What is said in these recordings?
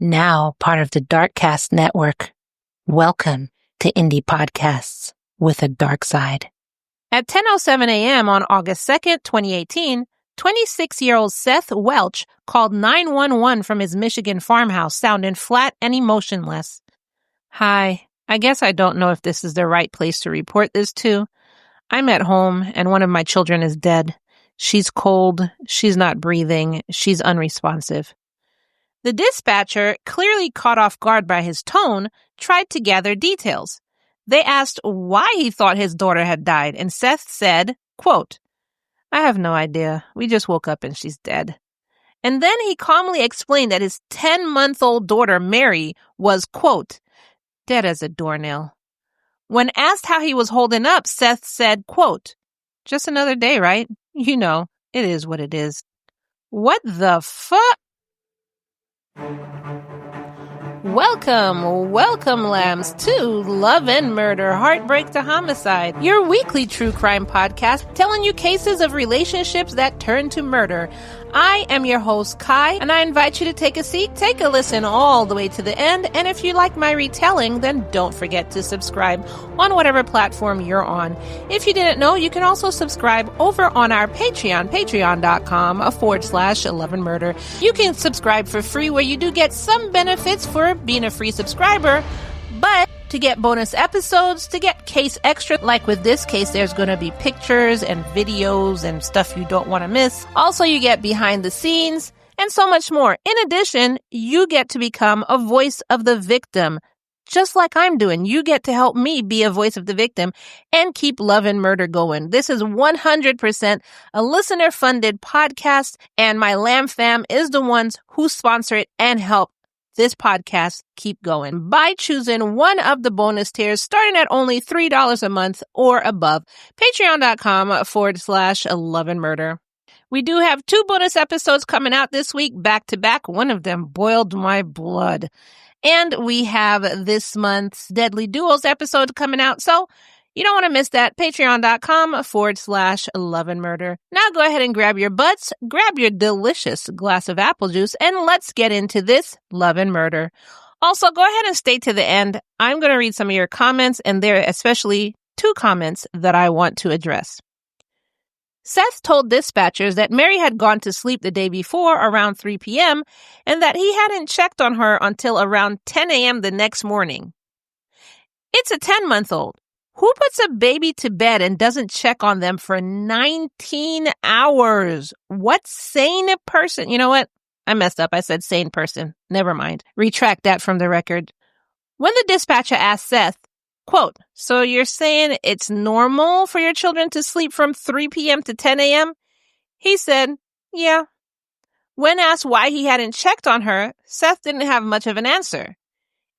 Now part of the Darkcast network. Welcome to Indie Podcasts with a dark side. At 10:07 a.m. on August 2nd, 2018, 26-year-old Seth Welch called 911 from his Michigan farmhouse, sounding flat and emotionless. Hi, I guess I don't know if this is the right place to report this to. I'm at home and one of my children is dead. She's cold, she's not breathing, she's unresponsive. The dispatcher, clearly caught off guard by his tone, tried to gather details. They asked why he thought his daughter had died, and Seth said, quote, "I have no idea. We just woke up and she's dead." And then he calmly explained that his 10-month-old daughter, Mary, was, quote, "dead as a doornail." When asked how he was holding up, Seth said, quote, "Just another day, right? You know, it is what it is." What the fuck? Welcome, lambs, to Love and Murder, Heartbreak to Homicide, your weekly true crime podcast telling you cases of relationships that turn to murder. I am your host, Kai, and I invite you to take a seat, take a listen all the way to the end, and if you like my retelling, then don't forget to subscribe on whatever platform you're on. If you didn't know, you can also subscribe over on our Patreon, patreon.com/loveandmurder. You can subscribe for free, where you do get some benefits for being a free subscriber, but to get bonus episodes, to get case extra, like with this case, there's going to be pictures and videos and stuff you don't want to miss. Also, you get behind the scenes and so much more. In addition, you get to become a voice of the victim, just like I'm doing. You get to help me be a voice of the victim and keep Love and Murder going. This is 100% a listener-funded podcast, and my Lamb fam is the ones who sponsor it and help this podcast keep going by choosing one of the bonus tiers starting at only $3 a month or above. Patreon.com/loveandmurder. We do have 2 bonus episodes coming out this week back to back. One of them boiled my blood. And we have this month's Deadly Duels episode coming out. So you don't want to miss that. Patreon.com/loveandmurder. Now go ahead and grab your butts, grab your delicious glass of apple juice, and let's get into this Love and Murder. Also, go ahead and stay to the end. I'm going to read some of your comments, and there are especially 2 comments that I want to address. Seth told dispatchers that Mary had gone to sleep the day before around 3 p.m. and that he hadn't checked on her until around 10 a.m. the next morning. It's a 10-month-old. Who puts a baby to bed and doesn't check on them for 19 hours? What sane person? You know what? I messed up. I said sane person. Never mind. Retract that from the record. When the dispatcher asked Seth, quote, "So you're saying it's normal for your children to sleep from 3 p.m. to 10 a.m.? He said, yeah. When asked why he hadn't checked on her, Seth didn't have much of an answer.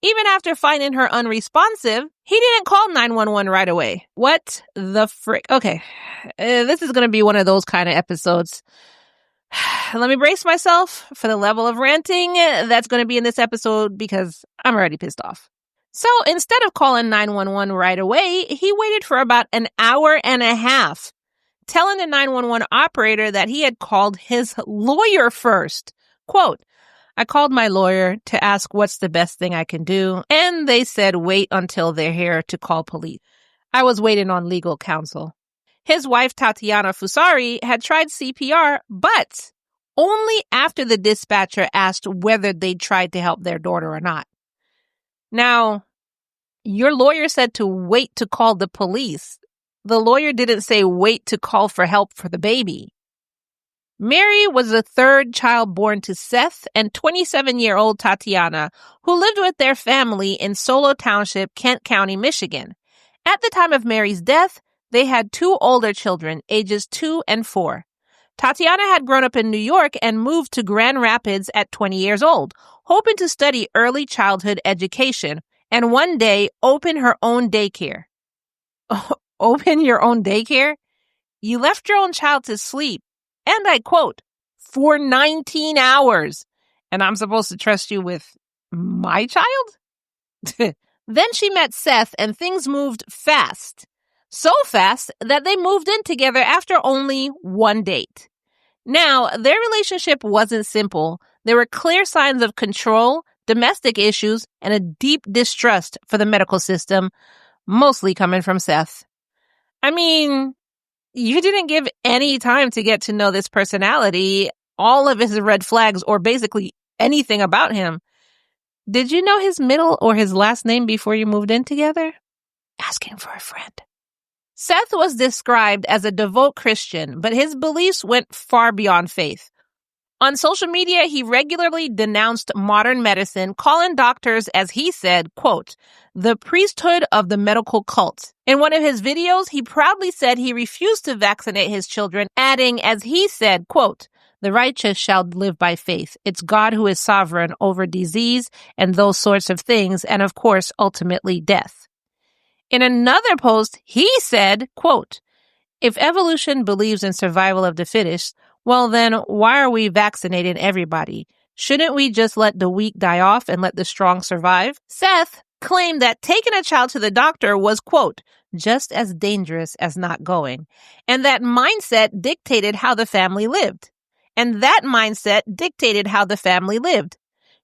Even after finding her unresponsive, he didn't call 911 right away. What the frick? Okay, this is going to be one of those kind of episodes. Let me brace myself for the level of ranting that's going to be in this episode because I'm already pissed off. So instead of calling 911 right away, he waited for about an hour and a half, telling the 911 operator that he had called his lawyer first. Quote, "I called my lawyer to ask what's the best thing I can do, and they said wait until they're here to call police. I was waiting on legal counsel." His wife, Tatiana Fusari, had tried CPR, but only after the dispatcher asked whether they tried to help their daughter or not. Now, your lawyer said to wait to call the police. The lawyer didn't say wait to call for help for the baby. Mary was the 3rd child born to Seth and 27-year-old Tatiana, who lived with their family in Solo Township, Kent County, Michigan. At the time of Mary's death, they had 2 older children, ages 2 and 4. Tatiana had grown up in New York and moved to Grand Rapids at 20 years old, hoping to study early childhood education and one day open her own daycare. Open your own daycare? You left your own child to sleep, and I quote, for 19 hours, and I'm supposed to trust you with my child? Then she met Seth, and things moved fast. So fast that they moved in together after only one date. Now, their relationship wasn't simple. There were clear signs of control, domestic issues, and a deep distrust for the medical system, mostly coming from Seth. I mean, you didn't give any time to get to know this personality, all of his red flags, or basically anything about him. Did you know his middle or his last name before you moved in together? Asking for a friend. Seth was described as a devout Christian, but his beliefs went far beyond faith. On social media, he regularly denounced modern medicine, calling doctors, as he said, quote, the priesthood of the medical cult. In one of his videos, he proudly said he refused to vaccinate his children, adding, as he said, quote, the righteous shall live by faith. It's God who is sovereign over disease and those sorts of things, and of course, ultimately death. In another post, he said, quote, if evolution believes in survival of the fittest, well then, why are we vaccinating everybody? Shouldn't we just let the weak die off and let the strong survive? Seth claimed that taking a child to the doctor was, quote, just as dangerous as not going, and that mindset dictated how the family lived.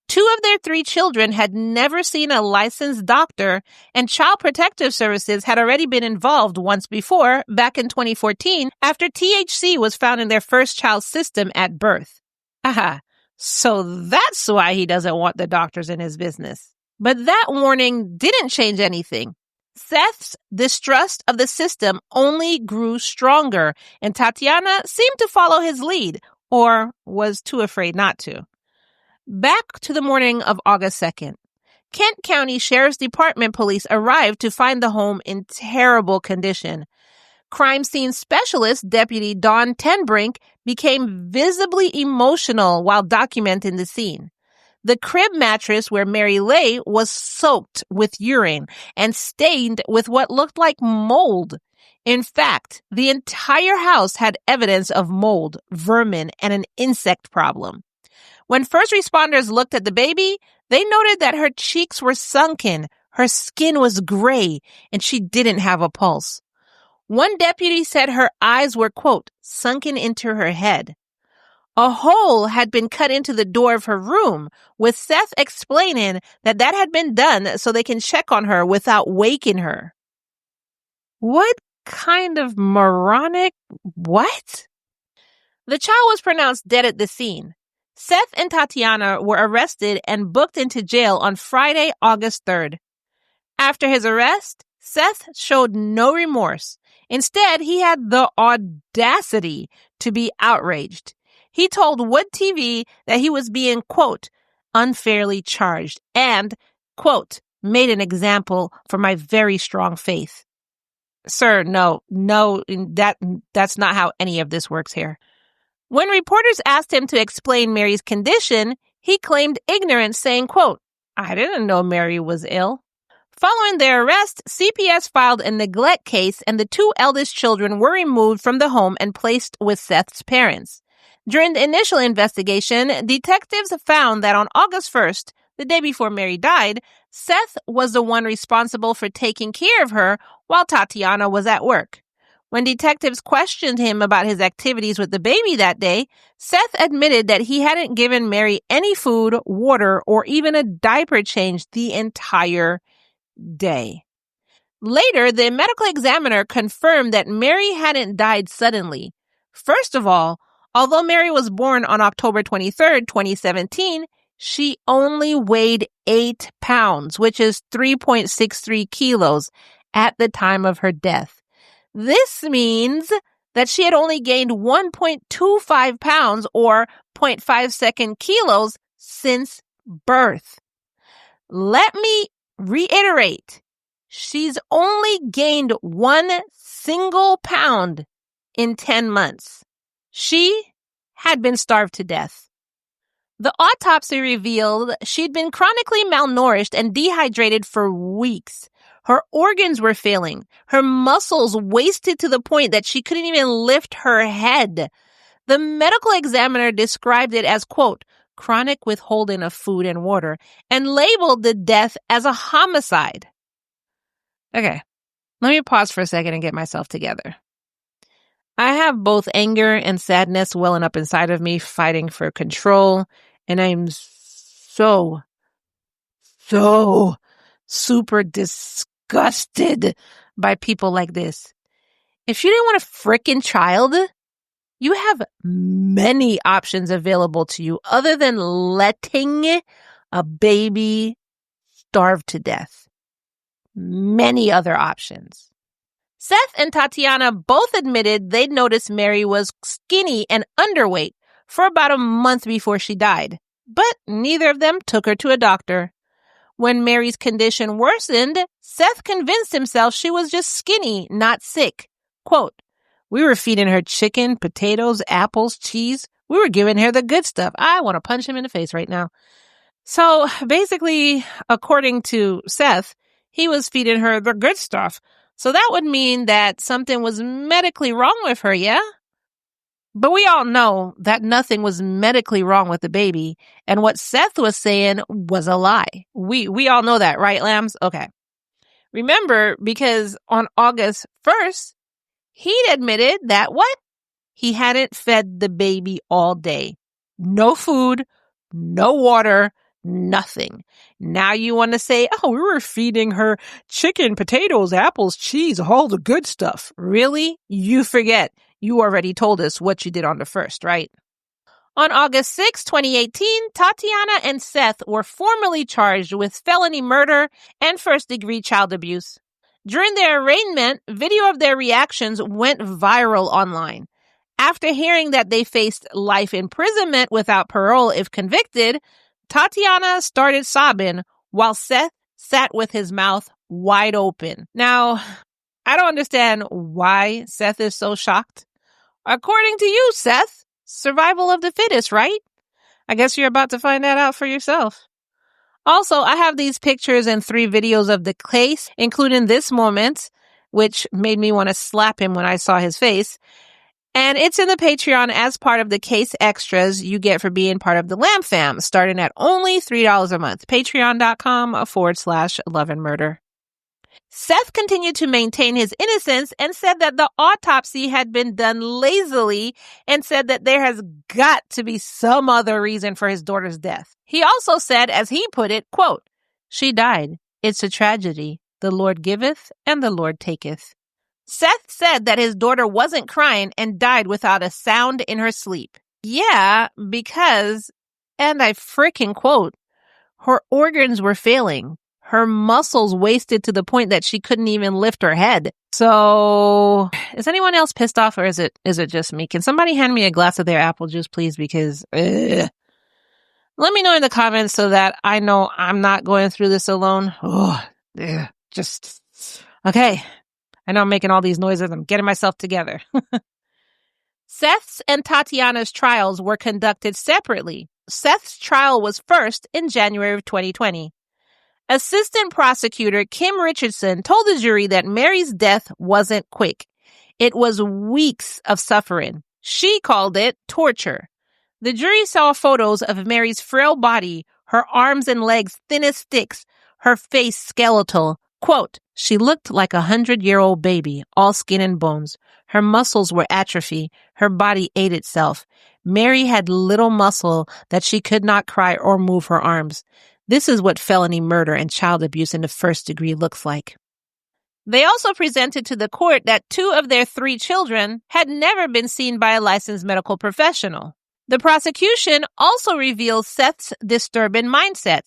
Two of their 3 children had never seen a licensed doctor, and Child Protective Services had already been involved once before, back in 2014, after THC was found in their first child's system at birth. Aha, so that's why he doesn't want the doctors in his business. But that warning didn't change anything. Seth's distrust of the system only grew stronger, and Tatiana seemed to follow his lead, or was too afraid not to. Back to the morning of August 2nd. Kent County Sheriff's Department police arrived to find the home in terrible condition. Crime scene specialist Deputy Dawn Tenbrink became visibly emotional while documenting the scene. The crib mattress where Mary lay was soaked with urine and stained with what looked like mold. In fact, the entire house had evidence of mold, vermin, and an insect problem. When first responders looked at the baby, they noted that her cheeks were sunken, her skin was gray, and she didn't have a pulse. One deputy said her eyes were, quote, sunken into her head. A hole had been cut into the door of her room, with Seth explaining that had been done so they can check on her without waking her. What kind of moronic what? The child was pronounced dead at the scene. Seth and Tatiana were arrested and booked into jail on Friday, August 3rd. After his arrest, Seth showed no remorse. Instead, he had the audacity to be outraged. He told Wood TV that he was being, quote, unfairly charged and, quote, made an example for my very strong faith. Sir, no, that's not how any of this works here. When reporters asked him to explain Mary's condition, he claimed ignorance, saying, quote, I didn't know Mary was ill. Following their arrest, CPS filed a neglect case and the 2 eldest children were removed from the home and placed with Seth's parents. During the initial investigation, detectives found that on August 1st, the day before Mary died, Seth was the one responsible for taking care of her while Tatiana was at work. When detectives questioned him about his activities with the baby that day, Seth admitted that he hadn't given Mary any food, water, or even a diaper change the entire day. Later, the medical examiner confirmed that Mary hadn't died suddenly. First of all, although Mary was born on October 23rd, 2017, she only weighed 8 pounds, which is 3.63 kilos, at the time of her death. This means that she had only gained 1.25 pounds or 0.57 kilos since birth. Let me reiterate, she's only gained 1 single pound in 10 months. She had been starved to death. The autopsy revealed she'd been chronically malnourished and dehydrated for weeks. Her organs were failing. Her muscles wasted to the point that she couldn't even lift her head. The medical examiner described it as, quote, chronic withholding of food and water, and labeled the death as a homicide. Okay, let me pause for a second and get myself together. I have both anger and sadness welling up inside of me, fighting for control, and I'm so so super disgusted by people like this. If you didn't want a frickin' child, you have many options available to you other than letting a baby starve to death. Many other options. Seth and Tatiana both admitted they'd noticed Mary was skinny and underweight for about a month before she died, but neither of them took her to a doctor. When Mary's condition worsened, Seth convinced himself she was just skinny, not sick. Quote, "We were feeding her chicken, potatoes, apples, cheese. We were giving her the good stuff." I want to punch him in the face right now. So basically, according to Seth, he was feeding her the good stuff. So that would mean that something was medically wrong with her, yeah? But we all know that nothing was medically wrong with the baby, and what Seth was saying was a lie. We all know that, right, lambs? Okay. Remember, because on August 1st, he'd admitted that what? He hadn't fed the baby all day. No food, no water, nothing. Now you want to say, oh, we were feeding her chicken, potatoes, apples, cheese, all the good stuff. Really? You forget. You already told us what you did on the 1st, right? On August 6, 2018, Tatiana and Seth were formally charged with felony murder and first-degree child abuse. During their arraignment, video of their reactions went viral online. After hearing that they faced life imprisonment without parole if convicted, Tatiana started sobbing while Seth sat with his mouth wide open. Now, I don't understand why Seth is so shocked. According to you, Seth, survival of the fittest, right? I guess you're about to find that out for yourself. Also, I have these pictures and 3 videos of the case, including this moment, which made me want to slap him when I saw his face. And it's in the Patreon as part of the case extras you get for being part of the Lamb Fam, starting at only $3 a month. Patreon.com/Love and Murder. Seth continued to maintain his innocence and said that the autopsy had been done lazily and said that there has got to be some other reason for his daughter's death. He also said, as he put it, quote, "She died. It's a tragedy. The Lord giveth and the Lord taketh." Seth said that his daughter wasn't crying and died without a sound in her sleep. Yeah, because, and I freaking quote, her organs were failing. Her muscles wasted to the point that she couldn't even lift her head. So, is anyone else pissed off or is it just me? Can somebody hand me a glass of their apple juice, please? Because, let me know in the comments so that I know I'm not going through this alone. Okay. I know I'm making all these noises. I'm getting myself together. Seth's and Tatiana's trials were conducted separately. Seth's trial was first in January of 2020. Assistant prosecutor Kim Richardson told the jury that Mary's death wasn't quick. It was weeks of suffering. She called it torture. The jury saw photos of Mary's frail body, her arms and legs thin as sticks, her face skeletal. Quote, "She looked like a 100-year-old baby, all skin and bones. Her muscles were atrophy. Her body ate itself. Mary had little muscle that she could not cry or move her arms. This is what felony murder and child abuse in the 1st degree looks like." They also presented to the court that 2 of their 3 children had never been seen by a licensed medical professional. The prosecution also revealed Seth's disturbing mindset.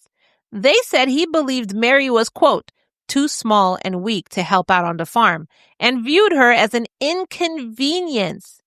They said he believed Mary was, quote, "too small and weak to help out on the farm," and viewed her as an inconvenience.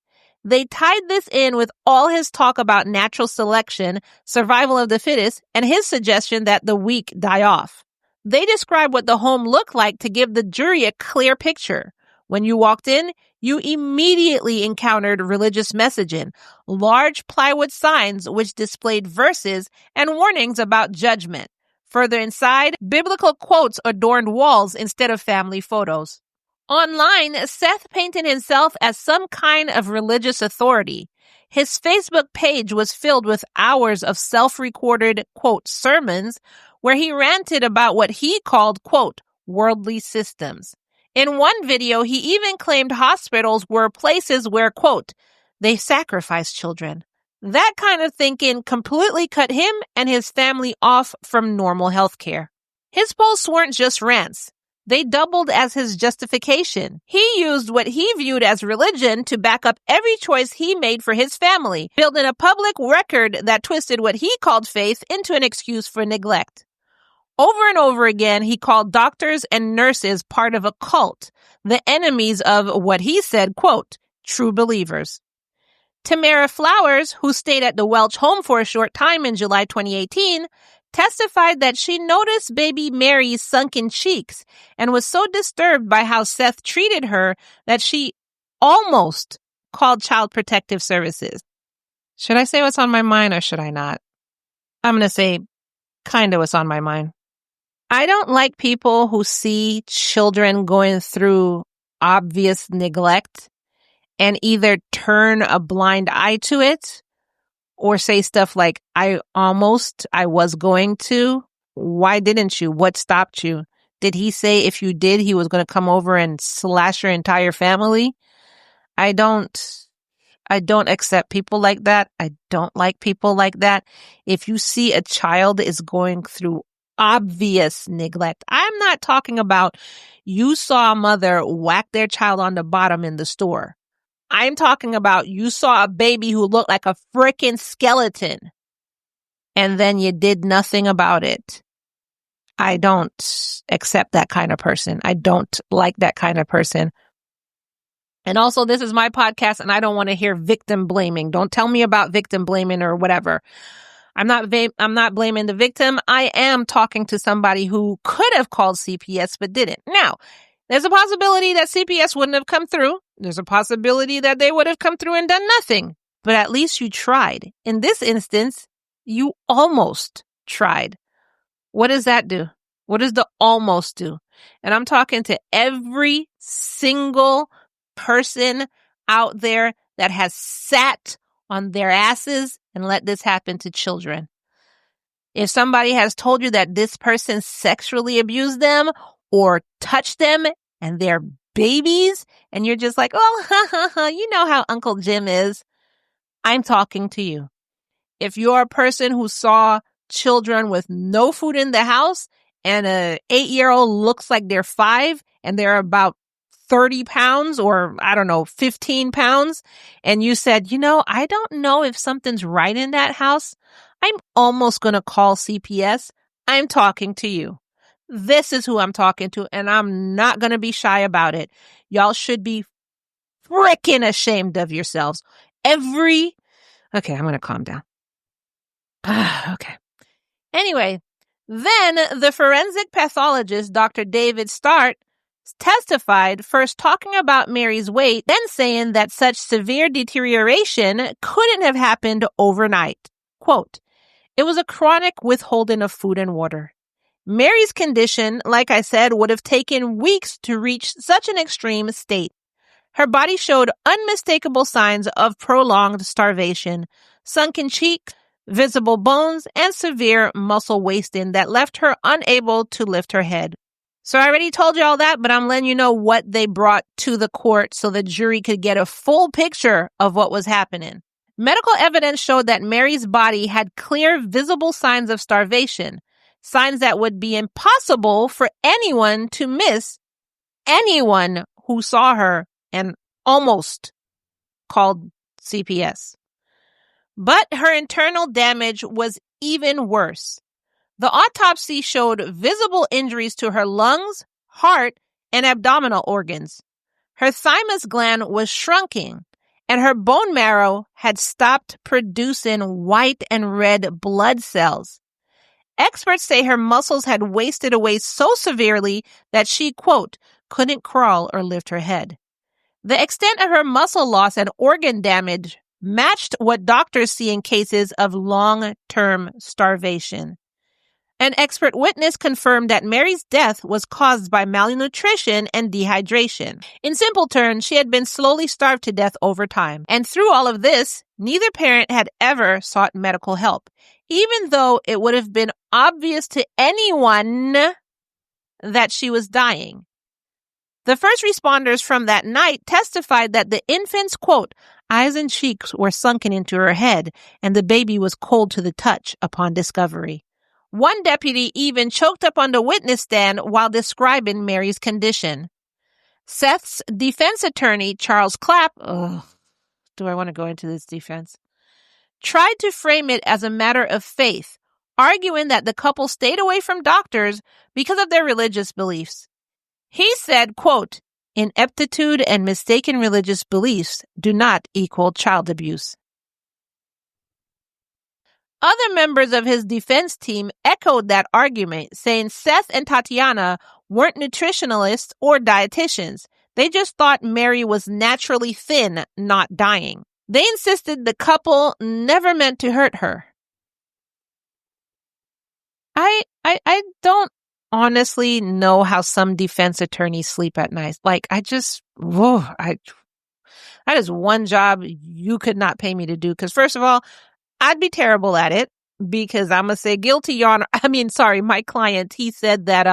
They tied this in with all his talk about natural selection, survival of the fittest, and his suggestion that the weak die off. They described what the home looked like to give the jury a clear picture. When you walked in, you immediately encountered religious messaging, large plywood signs which displayed verses and warnings about judgment. Further inside, biblical quotes adorned walls instead of family photos. Online, Seth painted himself as some kind of religious authority. His Facebook page was filled with hours of self-recorded, quote, sermons, where he ranted about what he called, quote, worldly systems. In one video, he even claimed hospitals were places where, quote, they sacrifice children. That kind of thinking completely cut him and his family off from normal health care. His posts weren't just rants. They doubled as his justification. He used what he viewed as religion to back up every choice he made for his family, building a public record that twisted what he called faith into an excuse for neglect. Over and over again, he called doctors and nurses part of a cult, the enemies of what he said, quote, true believers. Tamara Flowers, who stayed at the Welch home for a short time in July 2018, testified that she noticed baby Mary's sunken cheeks and was so disturbed by how Seth treated her that she almost called Child Protective Services. Should I say what's on my mind or should I not? I'm going to say kind of what's on my mind. I don't like people who see children going through obvious neglect and either turn a blind eye to it or say stuff like, I was going to. Why didn't you? What stopped you? Did he say if you did, he was going to come over and slash your entire family? I don't accept people like that. I don't like people like that. If you see a child is going through obvious neglect, I'm not talking about you saw a mother whack their child on the bottom in the store. I'm talking about you saw a baby who looked like a freaking skeleton and then you did nothing about it. I don't accept that kind of person. I don't like that kind of person. And also, this is my podcast and I don't want to hear victim blaming. Don't tell me about victim blaming or whatever. I'm not blaming the victim. I am talking to somebody who could have called CPS but didn't. Now, there's a possibility that CPS wouldn't have come through. There's a possibility that they would have come through and done nothing. But at least you tried. In this instance, you almost tried. What does that do? What does the almost do? And I'm talking to every single person out there that has sat on their asses and let this happen to children. If somebody has told you that this person sexually abused them or touched them and they're babies and you're just like, oh, you know how Uncle Jim is. I'm talking to you. If you're a person who saw children with no food in the house and an 8-year-old looks like they're 5 and they're about 30 pounds or 15 pounds. And you said, I don't know if something's right in that house. I'm almost going to call CPS. I'm talking to you. This is who I'm talking to, and I'm not going to be shy about it. Y'all should be freaking ashamed of yourselves. Okay, I'm going to calm down. Okay. Anyway, then the forensic pathologist, Dr. David Start, testified, first talking about Mary's weight, then saying that such severe deterioration couldn't have happened overnight. Quote, it was a chronic withholding of food and water. Mary's condition, like I said, would have taken weeks to reach such an extreme state. Her body showed unmistakable signs of prolonged starvation, sunken cheeks, visible bones, and severe muscle wasting that left her unable to lift her head. So I already told you all that, but I'm letting you know what they brought to the court so the jury could get a full picture of what was happening. Medical evidence showed that Mary's body had clear, visible signs of starvation, signs that would be impossible for anyone to miss, anyone who saw her and almost called CPS. But her internal damage was even worse. The autopsy showed visible injuries to her lungs, heart, and abdominal organs. Her thymus gland was shrunken, and her bone marrow had stopped producing white and red blood cells. Experts say her muscles had wasted away so severely that she, quote, couldn't crawl or lift her head. The extent of her muscle loss and organ damage matched what doctors see in cases of long-term starvation. An expert witness confirmed that Mary's death was caused by malnutrition and dehydration. In simple terms, she had been slowly starved to death over time. And through all of this, neither parent had ever sought medical help, even though it would have been obvious to anyone that she was dying. The first responders from that night testified that the infant's, quote, eyes and cheeks were sunken into her head, and the baby was cold to the touch upon discovery. One deputy even choked up on the witness stand while describing Mary's condition. Seth's defense attorney, Charles Clapp, do I want to go into this defense? Tried to frame it as a matter of faith, arguing that the couple stayed away from doctors because of their religious beliefs. He said, quote, "Ineptitude and mistaken religious beliefs do not equal child abuse." Other members of his defense team echoed that argument, saying Seth and Tatiana weren't nutritionalists or dietitians. They just thought Mary was naturally thin, not dying. They insisted the couple never meant to hurt her. I don't honestly know how some defense attorneys sleep at night. Like, that is one job you could not pay me to do. Because first of all, I'd be terrible at it because I'm going to say guilty, Your Honor. My client, he said that,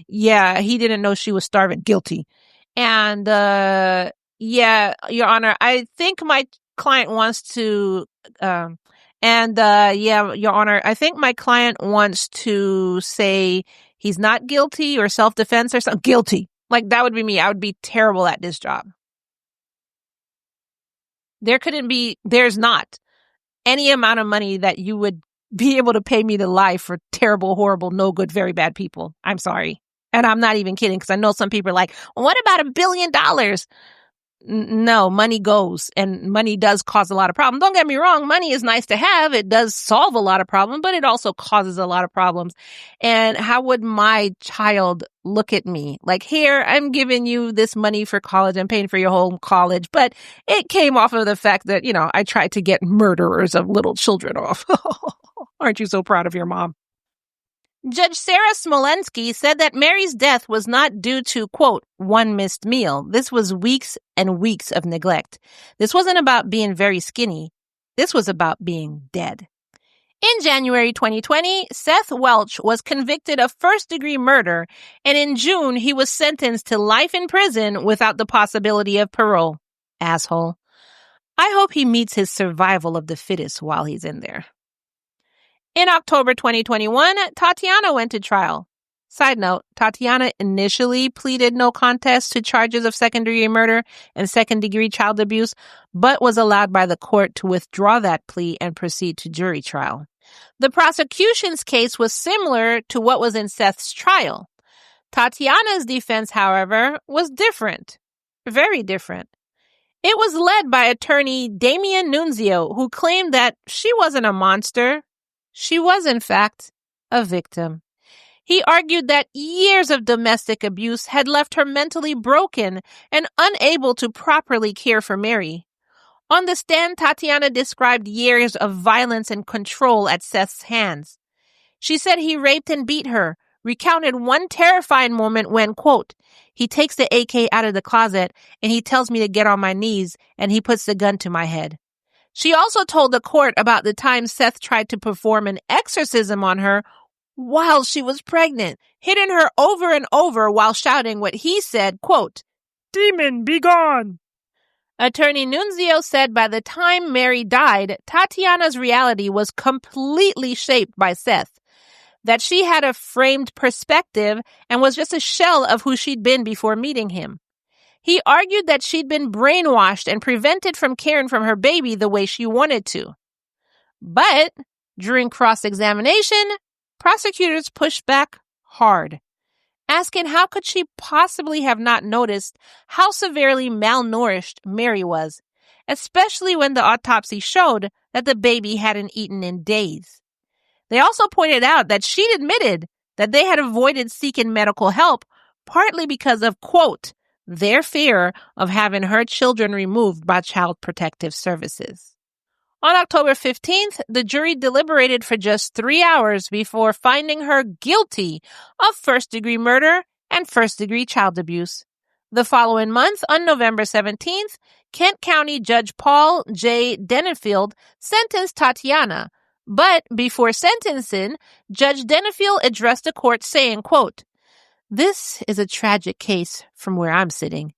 he didn't know she was starving. Guilty. And, Your Honor, I think my client wants to, Your Honor, I think my client wants to say he's not guilty or self-defense or something. Guilty. Like, that would be me. I would be terrible at this job. There's not any amount of money that you would be able to pay me to lie for terrible, horrible, no good, very bad people. I'm sorry. And I'm not even kidding because I know some people are like, well, what about $1 billion? No, money goes, and money does cause a lot of problems. Don't get me wrong. Money is nice to have. It does solve a lot of problems, but it also causes a lot of problems. And how would my child look at me? Like, here, I'm giving you this money for college. I'm paying for your whole college, but it came off of the fact that, I tried to get murderers of little children off. Aren't you so proud of your mom? Judge Sarah Smolensky said that Mary's death was not due to, quote, one missed meal. This was weeks and weeks of neglect. This wasn't about being very skinny. This was about being dead. In January 2020, Seth Welch was convicted of first-degree murder, and in June, he was sentenced to life in prison without the possibility of parole. Asshole. I hope he meets his survival of the fittest while he's in there. In October 2021, Tatiana went to trial. Side note, Tatiana initially pleaded no contest to charges of second-degree murder and second-degree child abuse, but was allowed by the court to withdraw that plea and proceed to jury trial. The prosecution's case was similar to what was in Seth's trial. Tatiana's defense, however, was different. Very different. It was led by attorney Damian Nunzio, who claimed that she wasn't a monster. She was, in fact, a victim. He argued that years of domestic abuse had left her mentally broken and unable to properly care for Mary. On the stand, Tatiana described years of violence and control at Seth's hands. She said he raped and beat her, recounted one terrifying moment when, quote, he takes the AK out of the closet and he tells me to get on my knees and he puts the gun to my head. She also told the court about the time Seth tried to perform an exorcism on her while she was pregnant, hitting her over and over while shouting what he said, quote, "Demon, be gone." Attorney Nunzio said by the time Mary died, Tatiana's reality was completely shaped by Seth, that she had a framed perspective and was just a shell of who she'd been before meeting him. He argued that she'd been brainwashed and prevented from caring for her baby the way she wanted to. But during cross-examination, prosecutors pushed back hard, asking how could she possibly have not noticed how severely malnourished Mary was, especially when the autopsy showed that the baby hadn't eaten in days. They also pointed out that she'd admitted that they had avoided seeking medical help partly because of, quote, their fear of having her children removed by Child Protective Services. On October 15th, the jury deliberated for just 3 hours before finding her guilty of first-degree murder and first-degree child abuse. The following month, on November 17th, Kent County Judge Paul J. Dennefield sentenced Tatiana, but before sentencing, Judge Dennefield addressed the court saying, quote, "This is a tragic case from where I'm sitting.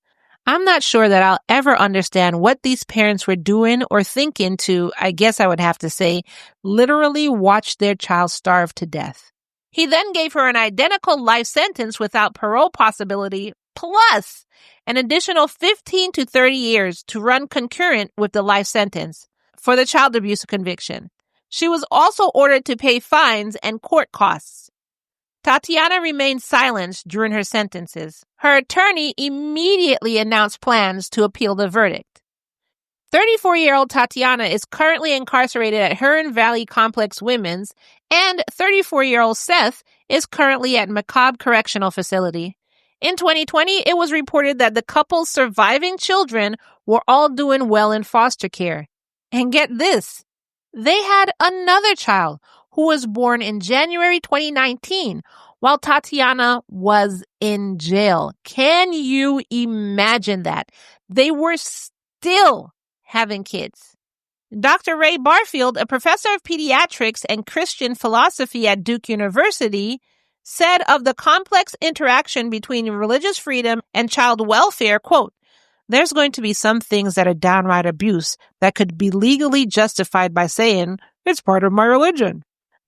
I'm not sure that I'll ever understand what these parents were doing or thinking to, I guess I would have to say, literally watch their child starve to death. He then gave her an identical life sentence without parole possibility, plus an additional 15 to 30 years to run concurrent with the life sentence for the child abuse conviction. She was also ordered to pay fines and court costs. Tatiana remained silent during her sentences. Her attorney immediately announced plans to appeal the verdict. 34-year-old Tatiana is currently incarcerated at Huron Valley Complex Women's, and 34-year-old Seth is currently at Macabre Correctional Facility. In 2020, it was reported that the couple's surviving children were all doing well in foster care. And get this, they had another child who was born in January 2019 while Tatiana was in jail. Can you imagine that? They were still having kids. Dr. Ray Barfield, a professor of pediatrics and Christian philosophy at Duke University, said of the complex interaction between religious freedom and child welfare, quote, "There's going to be some things that are downright abuse that could be legally justified by saying, it's part of my religion."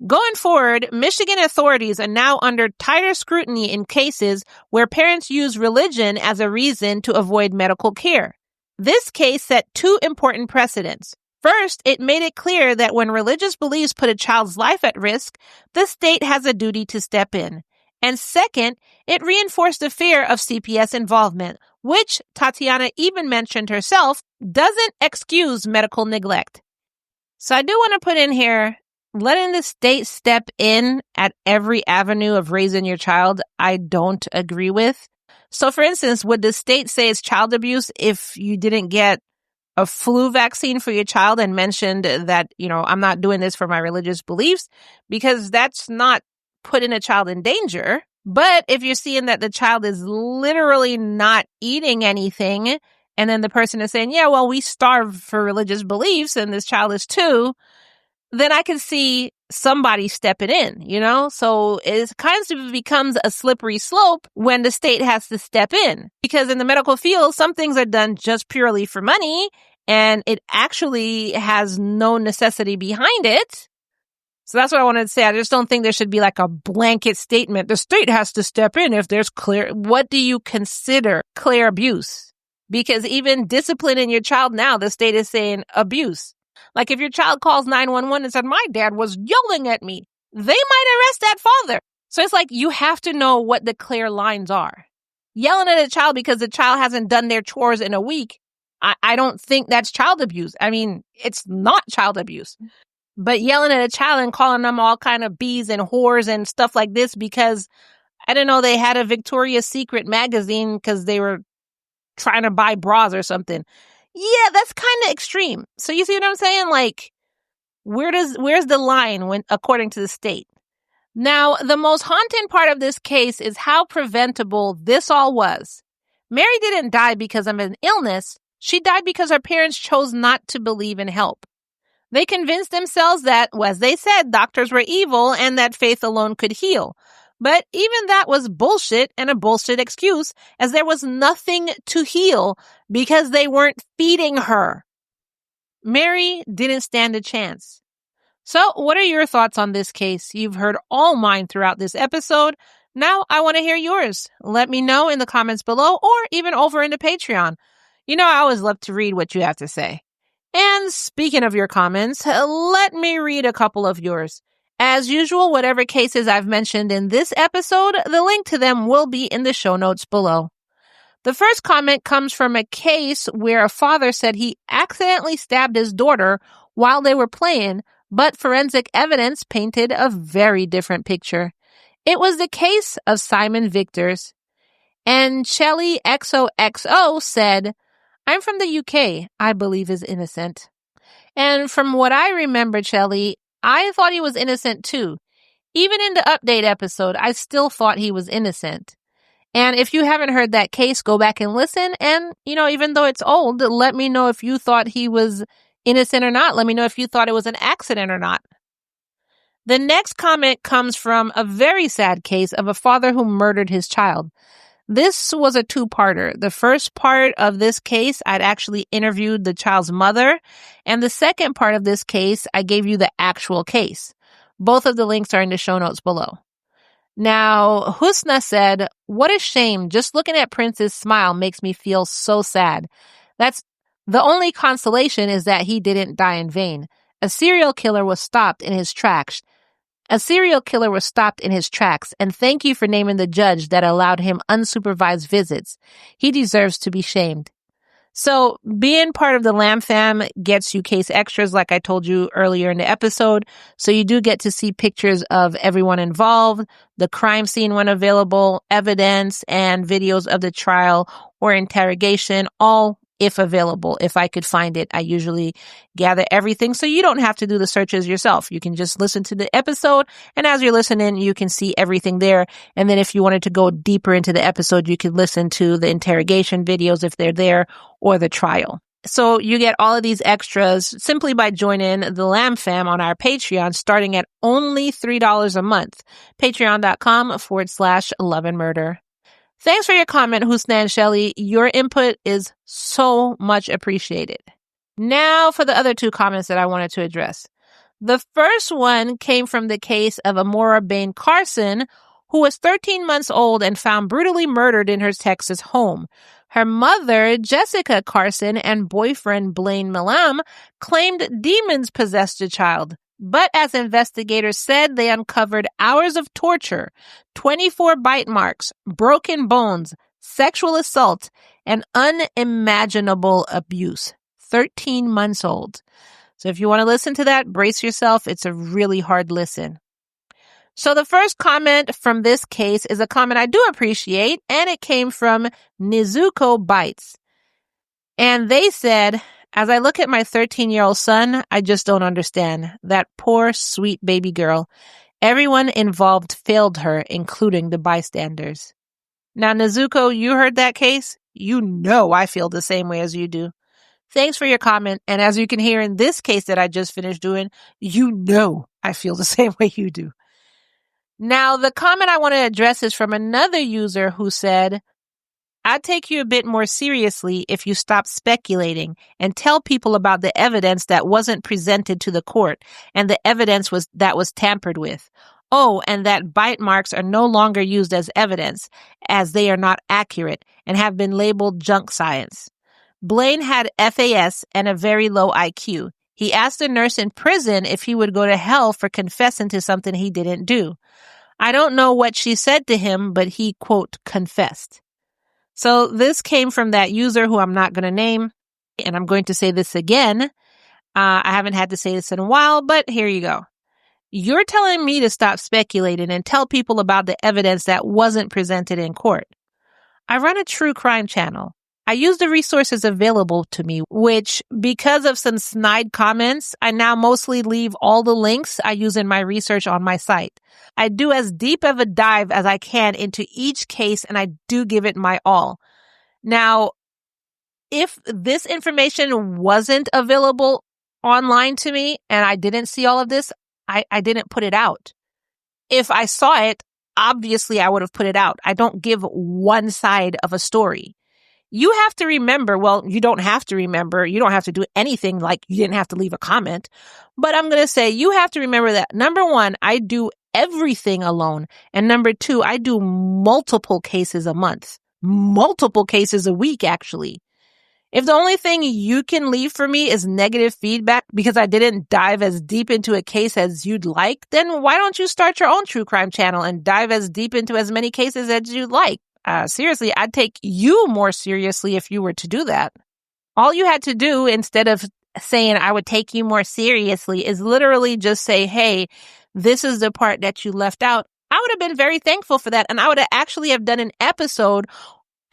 Going forward, Michigan authorities are now under tighter scrutiny in cases where parents use religion as a reason to avoid medical care. This case set two important precedents. First, it made it clear that when religious beliefs put a child's life at risk, the state has a duty to step in. And second, it reinforced the fear of CPS involvement, which Tatiana even mentioned herself, doesn't excuse medical neglect. So I do want to put in here, letting the state step in at every avenue of raising your child, I don't agree with. So for instance, would the state say it's child abuse if you didn't get a flu vaccine for your child and mentioned that, I'm not doing this for my religious beliefs? Because that's not putting a child in danger. But if you're seeing that the child is literally not eating anything, and then the person is saying, yeah, well, we starve for religious beliefs and this child is too, then I can see somebody stepping in, So it kind of becomes a slippery slope when the state has to step in. Because in the medical field, some things are done just purely for money, and it actually has no necessity behind it. So that's what I wanted to say. I just don't think there should be like a blanket statement. The state has to step in if there's clear. What do you consider clear abuse? Because even disciplining your child now, the state is saying abuse. Like if your child calls 911 and said, my dad was yelling at me, they might arrest that father. So it's like you have to know what the clear lines are. Yelling at a child because the child hasn't done their chores in a week, I don't think that's child abuse. I mean, it's not child abuse. But yelling at a child and calling them all kind of bees and whores and stuff like this because, I don't know, they had a Victoria's Secret magazine because they were trying to buy bras or something. Yeah, that's kind of extreme. So you see what I'm saying? Like, where's the line when, according to the state? Now, the most haunting part of this case is how preventable this all was. Mary didn't die because of an illness. She died because her parents chose not to believe in help. They convinced themselves that, as they said, doctors were evil and that faith alone could heal. But even that was bullshit and a bullshit excuse, as there was nothing to heal because they weren't feeding her. Mary didn't stand a chance. So what are your thoughts on this case? You've heard all mine throughout this episode. Now I want to hear yours. Let me know in the comments below or even over in the Patreon. I always love to read what you have to say. And speaking of your comments, let me read a couple of yours. As usual, whatever cases I've mentioned in this episode, the link to them will be in the show notes below. The first comment comes from a case where a father said he accidentally stabbed his daughter while they were playing, but forensic evidence painted a very different picture. It was the case of Simon Vickers. And Shelly XOXO said, I'm from the UK, I believe is innocent. And from what I remember, Shelly, I thought he was innocent too. Even in the update episode, I still thought he was innocent. And if you haven't heard that case, go back and listen. And, even though it's old, let me know if you thought he was innocent or not. Let me know if you thought it was an accident or not. The next comment comes from a very sad case of a father who murdered his child. This was a two-parter. The first part of this case, I'd actually interviewed the child's mother. And the second part of this case, I gave you the actual case. Both of the links are in the show notes below. Now, Husna said, "What a shame. Just looking at Prince's smile makes me feel so sad. That's the only consolation is that he didn't die in vain. A serial killer was stopped in his tracks. And thank you for naming the judge that allowed him unsupervised visits. He deserves to be shamed." So being part of the Lamb fam gets you case extras like I told you earlier in the episode. So you do get to see pictures of everyone involved, the crime scene when available, evidence, and videos of the trial or interrogation, all if available. If I could find it, I usually gather everything so you don't have to do the searches yourself. You can just listen to the episode, and as you're listening, you can see everything there. And then if you wanted to go deeper into the episode, you could listen to the interrogation videos if they're there or the trial. So you get all of these extras simply by joining the Lamb Fam on our Patreon, starting at only $3 a month. Patreon.com/loveandmurder. Thanks for your comment, Husna and Shelley. Your input is so much appreciated. Now for the other two comments that I wanted to address. The first one came from the case of Amora Bain Carson, who was 13 months old and found brutally murdered in her Texas home. Her mother, Jessica Carson, and boyfriend Blaine Milam claimed demons possessed the child. But as investigators said, they uncovered hours of torture, 24 bite marks, broken bones, sexual assault, and unimaginable abuse. 13 months old. So if you want to listen to that, brace yourself. It's a really hard listen. So the first comment from this case is a comment I do appreciate, and it came from Nizuko Bites. And they said, "As I look at my 13-year-old son, I just don't understand. That poor, sweet baby girl. Everyone involved failed her, including the bystanders." Now, Nizuko, you heard that case? You know I feel the same way as you do. Thanks for your comment. And as you can hear in this case that I just finished doing, you know I feel the same way you do. Now, the comment I want to address is from another user who said, "I'd take you a bit more seriously if you stopped speculating and tell people about the evidence that wasn't presented to the court and the evidence that was tampered with. Oh, and that bite marks are no longer used as evidence, as they are not accurate and have been labeled junk science. Blaine had FAS and a very low IQ. He asked a nurse in prison if he would go to hell for confessing to something he didn't do. I don't know what she said to him, but he, quote, confessed." So this came from that user who I'm not going to name, and I'm going to say this again. I haven't had to say this in a while, but here you go. You're telling me to stop speculating and tell people about the evidence that wasn't presented in court. I run a true crime channel. I use the resources available to me, which, because of some snide comments, I now mostly leave all the links I use in my research on my site. I do as deep of a dive as I can into each case, and I do give it my all. Now, if this information wasn't available online to me and I didn't see all of this, I didn't put it out. If I saw it, obviously I would have put it out. I don't give one side of a story. You have to remember, well, you don't have to remember. You don't have to do anything like you didn't have to leave a comment. But I'm going to say you have to remember that, number one, I do everything alone. And number two, I do multiple cases a month, multiple cases a week, actually. If the only thing you can leave for me is negative feedback because I didn't dive as deep into a case as you'd like, then why don't you start your own true crime channel and dive as deep into as many cases as you'd like? Seriously, I'd take you more seriously if you were to do that. All you had to do instead of saying I would take you more seriously is literally just say, hey, this is the part that you left out. I would have been very thankful for that. And I would have actually have done an episode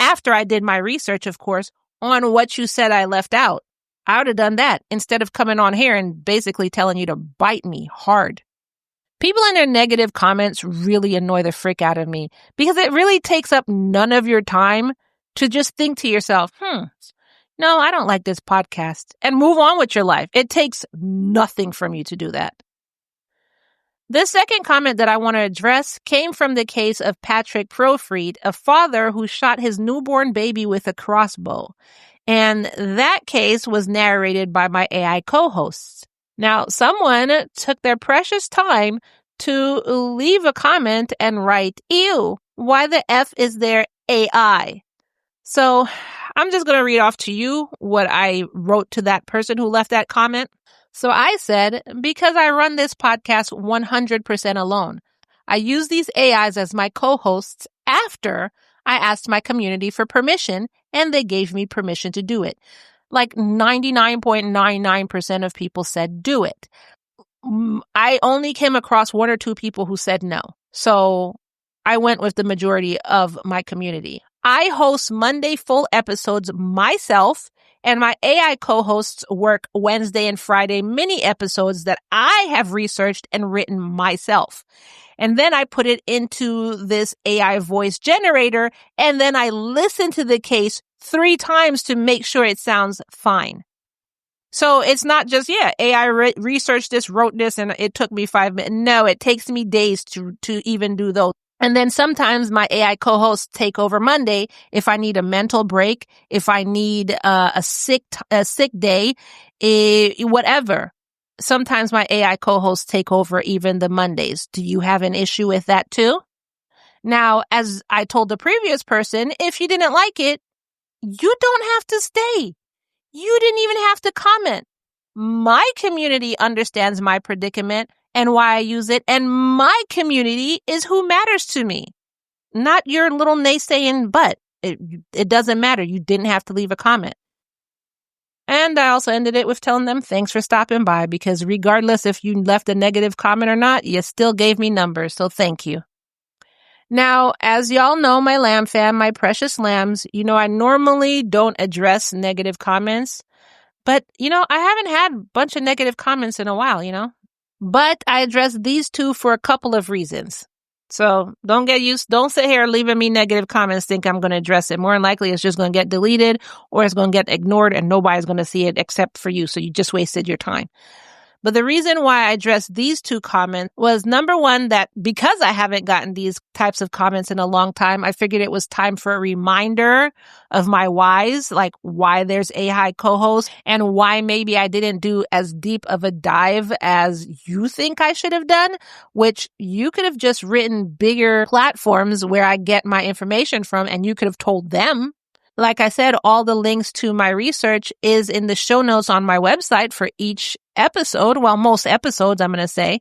after I did my research, of course, on what you said I left out. I would have done that instead of coming on here and basically telling you to bite me hard. People in their negative comments really annoy the frick out of me because it really takes up none of your time to just think to yourself, no, I don't like this podcast, and move on with your life. It takes nothing from you to do that. This second comment that I want to address came from the case of Patrick Profried, a father who shot his newborn baby with a crossbow. And that case was narrated by my AI co-hosts. Now, someone took their precious time to leave a comment and write, "Ew, why the F is there AI?" So I'm just going to read off to you what I wrote to that person who left that comment. So I said, because I run this podcast 100% alone. I use these AIs as my co-hosts after I asked my community for permission, and they gave me permission to do it. Like 99.99% of people said do it. I only came across one or two people who said no. So I went with the majority of my community. I host Monday full episodes myself, and my AI co-hosts work Wednesday and Friday mini episodes that I have researched and written myself. And then I put it into this AI voice generator, and then I listen to the case 3 times to make sure it sounds fine. So it's not just, AI researched this, wrote this, and it took me 5 minutes. No, it takes me days to even do those. And then sometimes my AI co-hosts take over Monday if I need a mental break, if I need a sick day, whatever. Sometimes my AI co-hosts take over even the Mondays. Do you have an issue with that too? Now, as I told the previous person, if you didn't like it, you don't have to stay. You didn't even have to comment. My community understands my predicament and why I use it, and my community is who matters to me, not your little naysaying butt. It doesn't matter. You didn't have to leave a comment. And I also ended it with telling them thanks for stopping by, because regardless if you left a negative comment or not, you still gave me numbers, so thank you. Now, as y'all know, my lamb fam, my precious lambs, I normally don't address negative comments, but, I haven't had a bunch of negative comments in a while, But I addressed these 2 for a couple of reasons. So don't sit here leaving me negative comments, think I'm going to address it. More than likely, it's just going to get deleted or it's going to get ignored and nobody's going to see it except for you. So you just wasted your time. But the reason why I addressed these 2 comments was, number one, that because I haven't gotten these types of comments in a long time, I figured it was time for a reminder of my whys, like why there's AI co-host and why maybe I didn't do as deep of a dive as you think I should have done, which you could have just written bigger platforms where I get my information from and you could have told them. Like I said, all the links to my research is in the show notes on my website for each episode. Well, most episodes, I'm going to say.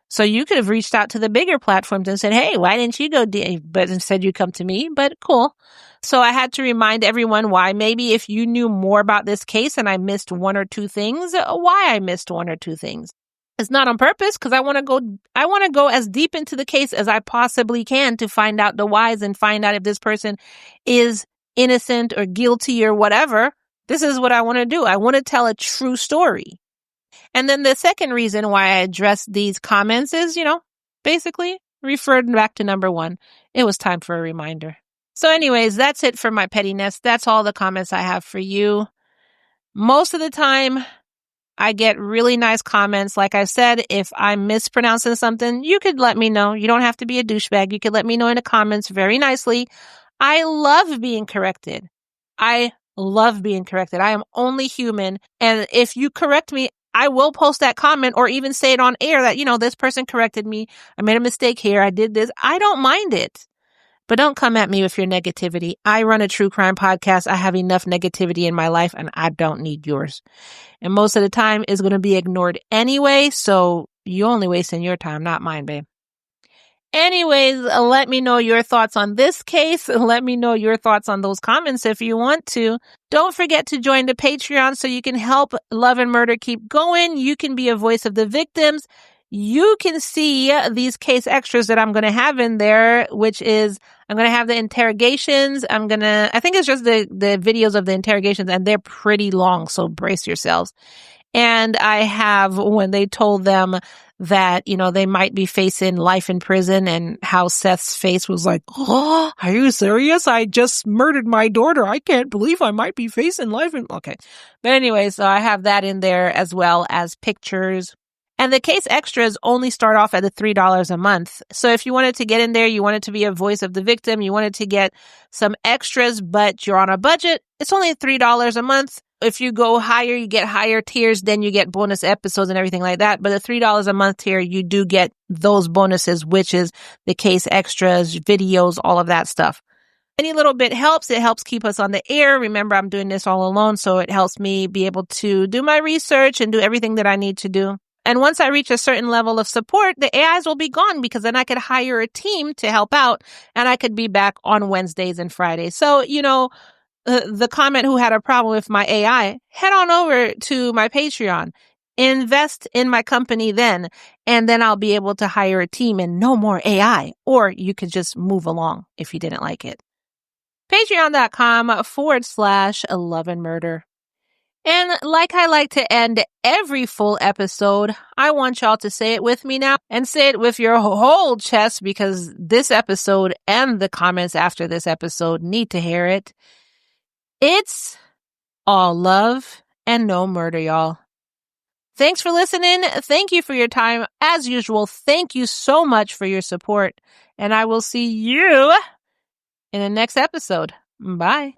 So you could have reached out to the bigger platforms and said, hey, why didn't you go? But instead you come to me. But cool. So I had to remind everyone why. Maybe if you knew more about this case and I missed 1 or 2 things, why I missed 1 or 2 things. It's not on purpose, because I want to go as deep into the case as I possibly can to find out the whys and find out if this person is innocent or guilty or whatever. This is what I want to do. I want to tell a true story. And then the second reason why I addressed these comments is, basically referred back to number 1. It was time for a reminder. So anyways, that's it for my pettiness. That's all the comments I have for you. Most of the time, I get really nice comments. Like I said, if I'm mispronouncing something, you could let me know. You don't have to be a douchebag. You could let me know in the comments very nicely. I love being corrected. I am only human. And if you correct me, I will post that comment or even say it on air that, this person corrected me. I made a mistake here. I did this. I don't mind it. But don't come at me with your negativity. I run a true crime podcast. I have enough negativity in my life and I don't need yours. And most of the time it's going to be ignored anyway. So you're only wasting your time, not mine, babe. Anyways, let me know your thoughts on this case. Let me know your thoughts on those comments if you want to. Don't forget to join the Patreon so you can help Love and Murder keep going. You can be a voice of the victims. You can see these case extras that I'm going to have in there, which is I'm going to have the interrogations. I think it's just the videos of the interrogations, and they're pretty long, so brace yourselves. And I have when they told them that, they might be facing life in prison, and how Seth's face was like, oh, are you serious? I just murdered my daughter. I can't believe I might be facing life in... Okay. But anyway, so I have that in there as well as pictures. And the case extras only start off at the $3 a month. So if you wanted to get in there, you wanted to be a voice of the victim, you wanted to get some extras, but you're on a budget, it's only $3 a month. If you go higher, you get higher tiers, then you get bonus episodes and everything like that. But the $3 a month tier, you do get those bonuses, which is the case extras, videos, all of that stuff. Any little bit helps. It helps keep us on the air. Remember, I'm doing this all alone, so it helps me be able to do my research and do everything that I need to do. And once I reach a certain level of support, the AIs will be gone because then I could hire a team to help out and I could be back on Wednesdays and Fridays. So, the comment who had a problem with my AI, head on over to my Patreon, invest in my company then, and then I'll be able to hire a team and no more AI. Or you could just move along if you didn't like it. Patreon.com/Love and Murder. And like I like to end every full episode, I want y'all to say it with me now and say it with your whole chest because this episode and the comments after this episode need to hear it. It's all love and no murder, y'all. Thanks for listening. Thank you for your time. As usual, thank you so much for your support. And I will see you in the next episode. Bye.